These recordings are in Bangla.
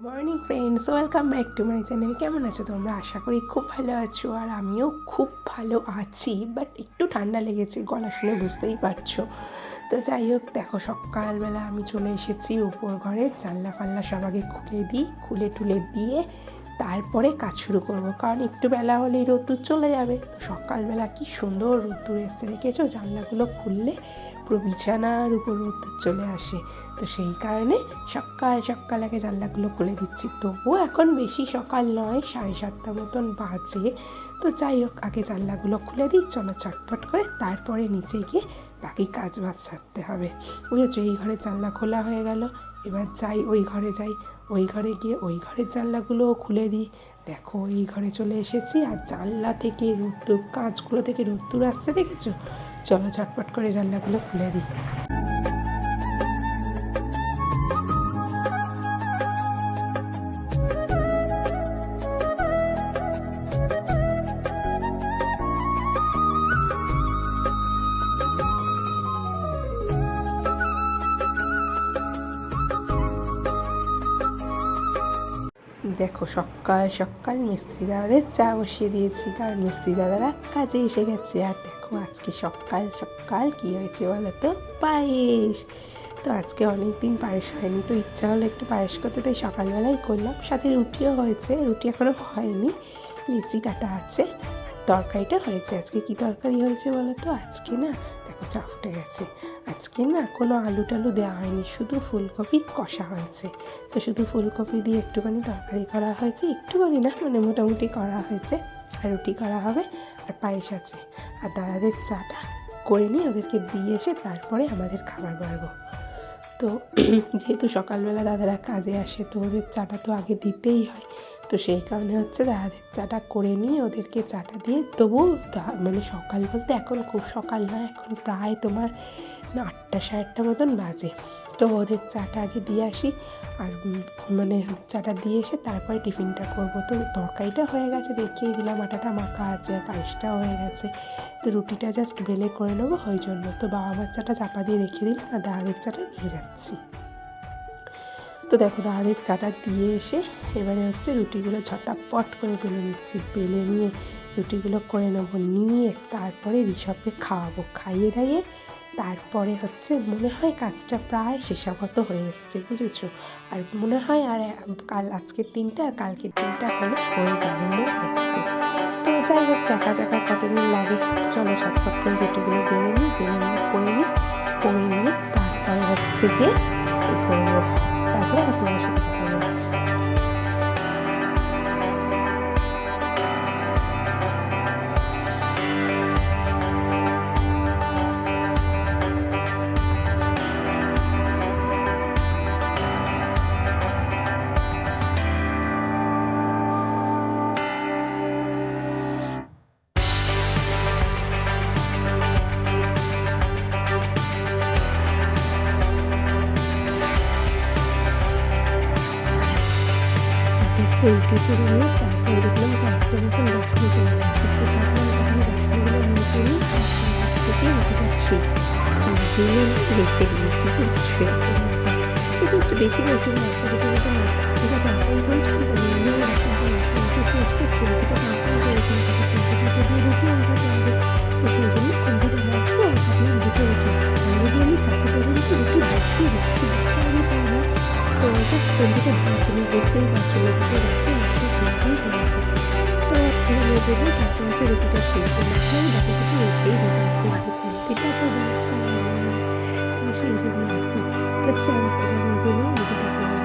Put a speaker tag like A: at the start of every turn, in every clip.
A: Morning friends, welcome back to my channel. কেমন আছো তোমরা? আশা করি খুব ভালো আছো, আর আমিও খুব ভালো আছি। বাট একটু ঠান্ডা লেগেছে, গলা শুনে বুঝতেই পারছো। তো যাই হোক, দেখো সকালবেলা আমি চলে এসেছি উপর ঘরে। জানলা ফাল্লা সব আগে খুলে টুলে দিয়ে তারপরে কাজ শুরু করব, কারণ একটু বেলা হলেই রোদ্দুর চলে যাবে। তো সকালবেলা কি সুন্দর রোদ্দুর এসছে, দেখেছো? জানলাগুলো খুললে পুরো বিছানার উপর রোদ্দুর চলে আসে। তো সেই কারণে সকাল আগে জানলাগুলো খুলে দিচ্ছি। তবুও এখন বেশি সকাল নয়, 7:30 মতন বাজে। তো যাই হোক, আগে জানলাগুলো খুলে দিই, চলো চটপট করে তারপরে নিচে গিয়ে বাকি কাজ বাজ সারতে হবে। বুঝেছো? এই ঘরের জানলা খোলা হয়ে গেল, এবার যাই ওই ঘরে যাই। ওই ঘরে গিয়ে ওই ঘরের জানলাগুলোও খুলে দিই। দেখো এই ঘরে চলে এসেছি, আর জানলা থেকে রোদ্দুর, কাঁচগুলো থেকে রোদ্দুর আসছে, দেখেছো? চলো ঝটপট করে জানলাগুলো খুলে দিই। দেখো সকাল মিস্ত্রি দাদাদের চা বসিয়ে দিয়েছি, কারণ মিস্ত্রি দাদারা কাজে এসে গেছে। আর দেখো আজকে সকাল কী হয়েছে বলো তো? পায়েস। তো আজকে অনেক দিন পায়েস হয়নি, তো ইচ্ছা হলো একটু পায়েস করতে, তাই সকালবেলাই করলাম। সাথে রুটিও হয়েছে, রুটি এখনও হয়নি, লিচি কাটা আছে। আর তরকারিটা হয়েছে। আজকে কি তরকারি হয়েছে বলো তো? আজকে না, দেখো চা ফুটে গেছে। আজকে না কোনো আলু টালু দেওয়া হয়নি, শুধু ফুলকপি কষা হয়েছে। তো শুধু ফুলকপি দিয়ে একটুখানি তরকারি করা হয়েছে, একটুখানি না মানে মোটামুটি করা হয়েছে। আর রুটি করা হবে, আর পায়েস আছে। আর দাদাদের চাটা করে নিয়ে ওদেরকে দিয়ে এসে তারপরে আমাদের খাবার বাড়বো। তো যেহেতু সকালবেলা দাদারা কাজে আসে, তো ওদের চাটা তো আগে দিতেই হয়। তো সেই কারণে হচ্ছে দাদাদের চাটা করে নিয়ে ওদেরকে চাটা দিয়ে তবু মানে সকাল বলতে এখন খুব সকাল না, এখন প্রায় তোমার 8টা 8:30 মতন বাজে। তো ওদের চাটা আগে দিয়ে আসি, আর মানে চাটা দিয়ে এসে তারপরে টিফিনটা করব। তো তরকারিটা হয়ে গেছে, দেখিয়ে দিলাম, আটাটা মাখা আছে, আর পায়েসটাও হয়ে গেছে। তো রুটিটা জাস্ট বেলে করে নেবো, ওই জন্য। তো বাবা মার চাটা চাপা দিয়ে রেখে দিলাম, আর দাদাদের চাটা নিয়ে যাচ্ছি। তো দেখো দাদাদের চাটা দিয়ে এসে এবারে হচ্ছে রুটিগুলো ঝটাপট করে বেলে নিচ্ছি। বেলে নিয়ে রুটিগুলো করে নেবো, নিয়ে তারপরে ঋষভকে খাওয়াবো। খাইয়ে দাইয়ে তারপরে হচ্ছে মনে হয় কাজটা প্রায় শেষাগত হয়ে এসছে, বুঝেছো? আর মনে হয় আর আজকের দিনটা আর কালকের দিনটা হলে হয়ে যাবে মনে হচ্ছে। তো যাই হোক, দেখা কতদিন লাগে। চলো ঝটপট করে রুটিগুলো বেলে নিই, করে নিয়ে তারপরে হচ্ছে গিয়ে করবো। তারপরে আমার তোমার সাথে কথা বলছি। রুটি করে নিয়ে তারপরে দেখলাম কয়েকটা মতন রসুন চলে গেছে। তো ভাবলাম তাহলে রসুনগুলো নিয়ে করি, থেকে রুটিটা সেই দিয়ে রেখে দিয়েছি। কিন্তু একটু বেশি রসুন একটা দুটো মতন এটা তরকারি হয়েছিল, নিয়ে রসুনটা রেখেছি হচ্ছে ফুলকপিটা তরকারি হয়েছিল, ফুলকপিটা দিয়ে রুটি আনতে হবে। তো সেই জন্য খুন্তিটা বাঁচবো, আর ভাবলাম দুটো রুটি অলরেডি আমি 4-5 রুটি বসিয়ে দিচ্ছি, আমি পাই না। তো জাস্ট খুন্তিটা ভাজছিল, বুঝতেই পারছিল দুটো রুটি সেদ্ধই হয়েছে। তো এখানে দেবো, তারপর হচ্ছে রুটিটা সেদ্ধ হচ্ছে, বাকি কিছু রেখেই দিতে খুন্তিটা তো দরকার, তো সেই জন্য আর কি। চাল করে নিজে নিয়ে রুটিটা করে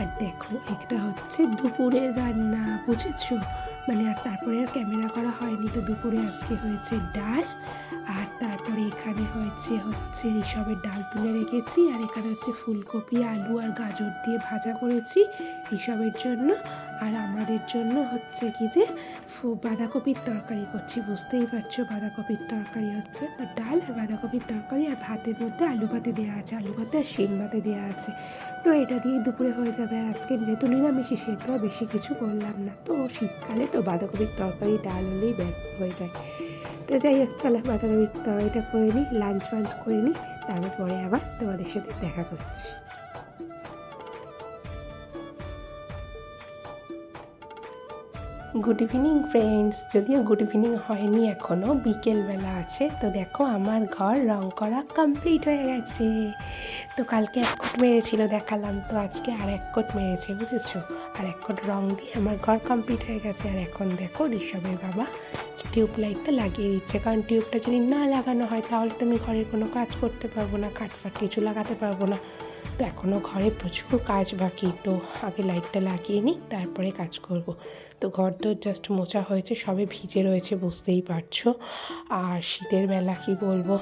A: আর দেখো এটা হচ্ছে দুপুরের রান্না, বুঝেছো? মানে আর তারপরে আর ক্যামেরা করা হয়নি। তো দুপুরে আজকে হয়েছে ডাল আর তারপরে এখানে হচ্ছে ঋষভের ডাল তুলে রেখেছি, আর এখানে হচ্ছে ফুলকপি, আলু আর গাজর দিয়ে ভাজা করেছি ঋষভের জন্য। আর আমাদের জন্য হচ্ছে কি যে বাঁধাকপির তরকারি করছি, বুঝতেই পারছো বাঁধাকপির তরকারি হচ্ছে ডাল আর বাঁধাকপির তরকারি, আর ভাতের মধ্যে আলু ভাতে দেওয়া আছে, আলু ভাতে আর শিম ভাতে দেওয়া আছে। তো এটা দিয়ে দুপুরে হয়ে যাবে। আর আজকে যেহেতু নিরামিষই সেহেতু আর বেশি কিছু করলাম না, তো শীতকালে তো বাঁধাকপির তরকারি ডাল হলেই ব্যাস হয়ে যায়। তো যাই হোক, চলো বাঁধাকপির তরকারিটা করে নিই, লাঞ্চ ফাঞ্চ করে নিই, তারপরে আবার তোমাদের সাথে দেখা করছি। গুড ইভিনিং ফ্রেন্ডস, যদিও গুড ইভিনিং হয়নি এখনও, বিকেলবেলা আছে। তো দেখো আমার ঘর রং করা কমপ্লিট হয়ে গেছে। তো কালকে 1 কোট মেরেছিল দেখালাম, তো আজকে আর 1 কোট মেরেছে, বুঝেছো। আর 1 কোট রং দিয়ে আমার ঘর কমপ্লিট হয়ে গেছে। আর এখন দেখো ঋষভের বাবা টিউব লাইটটা লাগিয়ে দিচ্ছে, কারণ টিউবটা যদি না লাগানো হয় তাহলে তো আমি ঘরের কোনো কাজ করতে পারবো না, কাঠফাট কিছু লাগাতে পারবো না। তো এখনও ঘরে প্রচুর কাজ বাকি, তো আগে লাইটটা লাগিয়ে নিই, তারপরে কাজ করব। তো ঘর তো জাস্ট মোছা হয়েছে, সবে ভিজে রয়েছে, বুঝতেই পারছো। আর শীতের বেলা কি বলবো।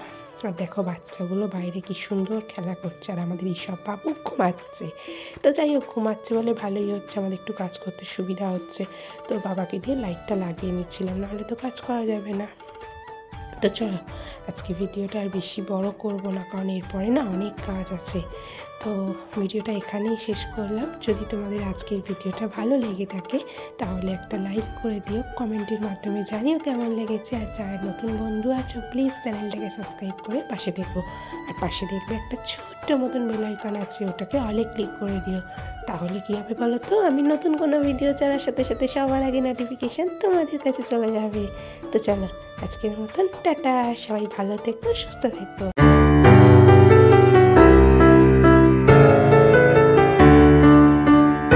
A: আর দেখো বাচ্চাগুলো বাইরে কি সুন্দর খেলা করছে, আর আমাদের ঋষভ বাবু ঘুমাচ্ছে। তো যাই হোক, ঘুমাচ্ছে বলে ভালোই হচ্ছে, আমাদের একটু কাজ করতে সুবিধা হচ্ছে। তো বাবাকে দিয়ে লাইটটা লাগিয়ে নিচ্ছিলাম, নাহলে তো কাজ করা যাবে না। তো চলো আজকে ভিডিওটা আর বেশি বড় করব না, কারণ এরপরে না অনেক কাজ আছে। তো ভিডিওটা এখানেই শেষ করলাম। যদি তোমাদের আজকের ভিডিওটা ভালো লেগে থাকে তাহলে একটা লাইক করে দিও, কমেন্টের মাধ্যমে জানিও কেমন লেগেছে। আর যারা নতুন বন্ধু আছো প্লিজ চ্যানেলটাকে সাবস্ক্রাইব করে পাশে দেখো। আর পাশে দেখবে একটা ছোট্ট মতন বেল আইকন আছে, ওটাকে অলে ক্লিক করে দিও। তাহলে কী হবে বলো তো, আমি নতুন কোনো ভিডিও ছাড়ার সাথে সাথে সবার আগে নোটিফিকেশান তোমাদের কাছে চলে যাবে। তো চলো আজকের মতন টাটা, সবাই ভালো থেকো, সুস্থ থেকো।